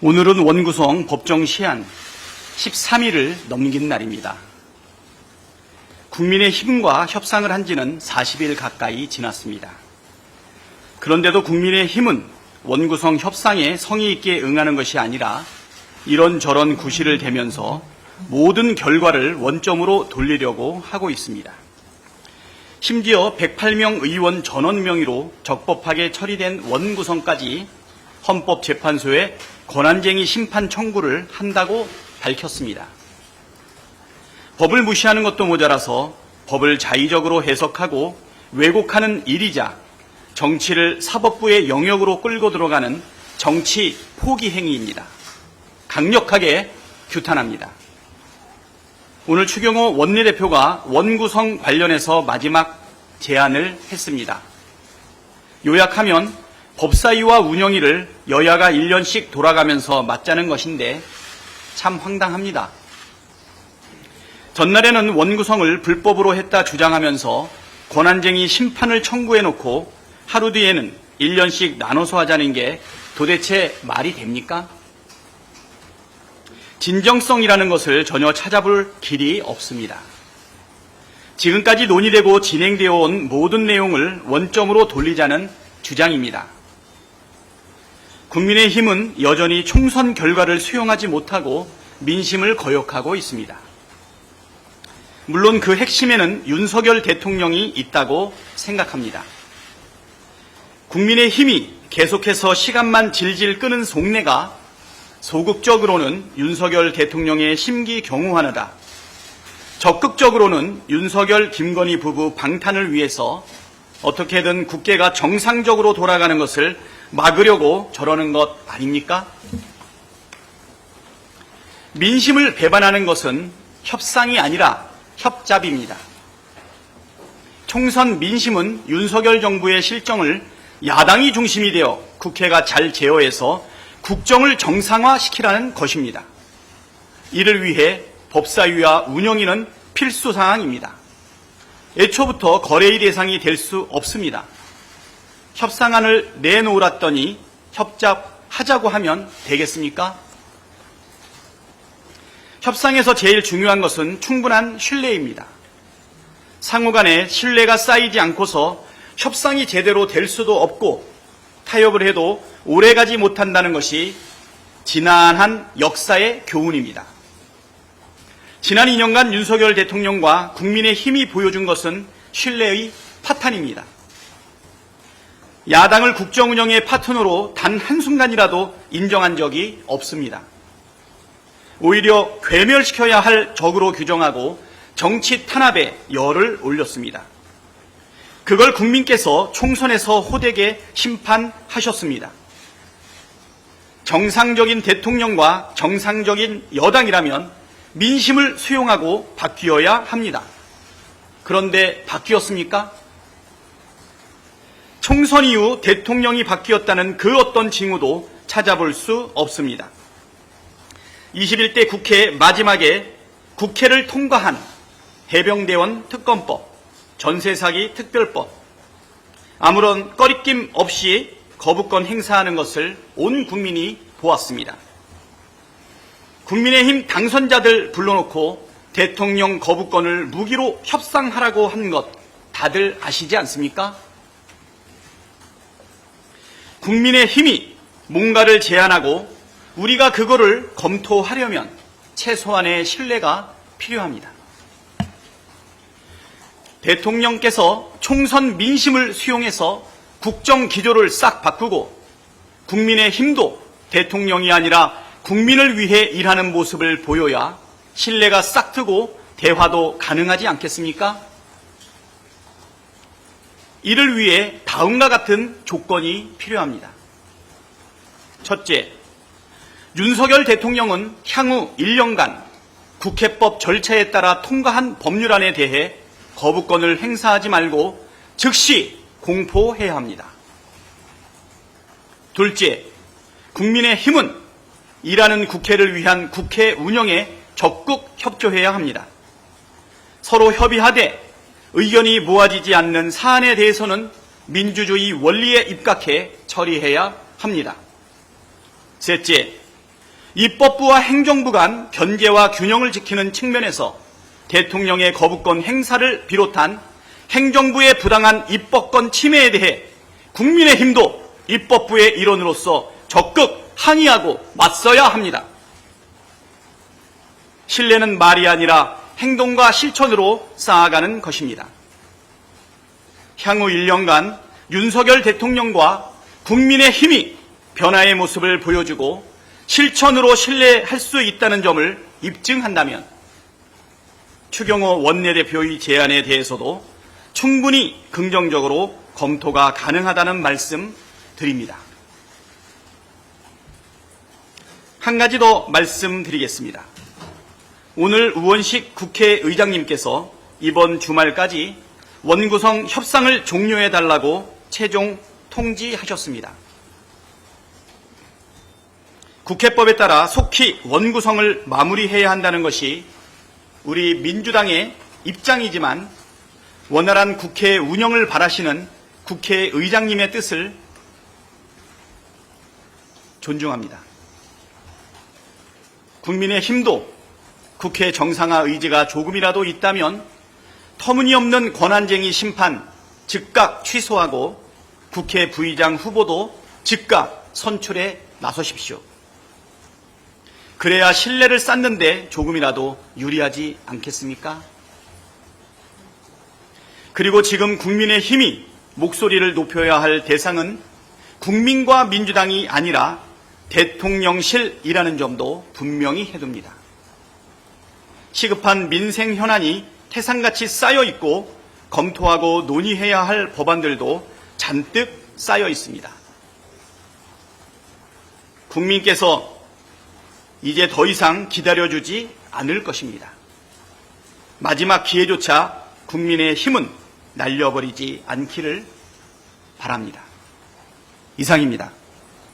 오늘은 원구성 법정 시한 13일을 넘긴 날입니다. 국민의힘과 협상을 한 지는 40일 가까이 지났습니다. 그런데도 국민의힘은 원구성 협상에 성의 있게 응하는 것이 아니라 이런저런 구실을 대면서 모든 결과를 원점으로 돌리려고 하고 있습니다. 심지어 108명 의원 전원 명의로 적법하게 처리된 원구성까지 헌법재판소에 권한쟁의 심판 청구를 한다고 밝혔습니다. 법을 무시하는 것도 모자라서 법을 자의적으로 해석하고 왜곡하는 일이자 정치를 사법부의 영역으로 끌고 들어가는 정치 포기 행위입니다. 강력하게 규탄합니다. 오늘 추경호 원내대표가 원구성 관련해서 마지막 제안을 했습니다. 요약하면 법사위와 운영위를 여야가 1년씩 돌아가면서 맞자는 것인데 참 황당합니다. 전날에는 원구성을 불법으로 했다 주장하면서 권한쟁의 심판을 청구해놓고 하루 뒤에는 1년씩 나눠서 하자는 게 도대체 말이 됩니까? 진정성이라는 것을 전혀 찾아볼 길이 없습니다. 지금까지 논의되고 진행되어 온 모든 내용을 원점으로 돌리자는 주장입니다. 국민의힘은 여전히 총선 결과를 수용하지 못하고 민심을 거역하고 있습니다. 물론 그 핵심에는 윤석열 대통령이 있다고 생각합니다. 국민의힘이 계속해서 시간만 질질 끄는 속내가 소극적으로는 윤석열 대통령의 심기 경호하느라, 적극적으로는 윤석열 김건희 부부 방탄을 위해서 어떻게든 국회가 정상적으로 돌아가는 것을 막으려고 저러는 것 아닙니까? 민심을 배반하는 것은 협상이 아니라 협잡입니다. 총선 민심은 윤석열 정부의 실정을 야당이 중심이 되어 국회가 잘 제어해서 국정을 정상화시키라는 것입니다. 이를 위해 법사위와 운영위는 필수 사항입니다. 애초부터 거래의 대상이 될 수 없습니다. 협상안을 내놓으랐더니 협잡하자고 하면 되겠습니까? 협상에서 제일 중요한 것은 충분한 신뢰입니다. 상호 간에 신뢰가 쌓이지 않고서 협상이 제대로 될 수도 없고 타협을 해도 오래가지 못한다는 것이 지난한 역사의 교훈입니다. 지난 2년간 윤석열 대통령과 국민의힘이 보여준 것은 신뢰의 파탄입니다. 야당을 국정운영의 파트너로 단 한순간이라도 인정한 적이 없습니다. 오히려 괴멸시켜야 할 적으로 규정하고 정치 탄압에 열을 올렸습니다. 그걸 국민께서 총선에서 호되게 심판하셨습니다. 정상적인 대통령과 정상적인 여당이라면 민심을 수용하고 바뀌어야 합니다. 그런데 바뀌었습니까? 총선 이후 대통령이 바뀌었다는 그 어떤 징후도 찾아볼 수 없습니다. 21대 국회 마지막에 국회를 통과한 해병대원 특검법, 전세사기 특별법, 아무런 꺼리낌 없이 거부권 행사하는 것을 온 국민이 보았습니다. 국민의힘 당선자들 불러놓고 대통령 거부권을 무기로 협상하라고 한 것 다들 아시지 않습니까? 국민의힘이 뭔가를 제안하고 우리가 그거를 검토하려면 최소한의 신뢰가 필요합니다. 대통령께서 총선 민심을 수용해서 국정 기조를 싹 바꾸고 국민의힘도 대통령이 아니라 국민을 위해 일하는 모습을 보여야 신뢰가 싹 트고 대화도 가능하지 않겠습니까? 이를 위해 다음과 같은 조건이 필요합니다. 첫째, 윤석열 대통령은 향후 1년간 국회법 절차에 따라 통과한 법률안에 대해 거부권을 행사하지 말고 즉시 공포해야 합니다. 둘째, 국민의힘은 일하는 국회를 위한 국회 운영에 적극 협조해야 합니다. 서로 협의하되 의견이 모아지지 않는 사안에 대해서는 민주주의 원리에 입각해 처리해야 합니다. 셋째, 입법부와 행정부 간 견제와 균형을 지키는 측면에서 대통령의 거부권 행사를 비롯한 행정부의 부당한 입법권 침해에 대해 국민의힘도 입법부의 일원으로서 적극 항의하고 맞서야 합니다. 신뢰는 말이 아니라 행동과 실천으로 쌓아가는 것입니다. 향후 1년간 윤석열 대통령과 국민의힘이 변화의 모습을 보여주고 실천으로 신뢰할 수 있다는 점을 입증한다면 추경호 원내대표의 제안에 대해서도 충분히 긍정적으로 검토가 가능하다는 말씀 드립니다. 한 가지 더 말씀드리겠습니다. 오늘 우원식 국회의장님께서 이번 주말까지 원구성 협상을 종료해달라고 최종 통지하셨습니다. 국회법에 따라 속히 원구성을 마무리해야 한다는 것이 우리 민주당의 입장이지만 원활한 국회 운영을 바라시는 국회의장님의 뜻을 존중합니다. 국민의힘도 국회 정상화 의지가 조금이라도 있다면 터무니없는 권한쟁의 심판 즉각 취소하고 국회 부의장 후보도 즉각 선출에 나서십시오. 그래야 신뢰를 쌓는 데 조금이라도 유리하지 않겠습니까? 그리고 지금 국민의힘이 목소리를 높여야 할 대상은 국민과 민주당이 아니라 대통령실이라는 점도 분명히 해둡니다. 시급한 민생 현안이 태산같이 쌓여 있고 검토하고 논의해야 할 법안들도 잔뜩 쌓여 있습니다. 국민께서 이제 더 이상 기다려주지 않을 것입니다. 마지막 기회조차 국민의 힘은 날려버리지 않기를 바랍니다. 이상입니다.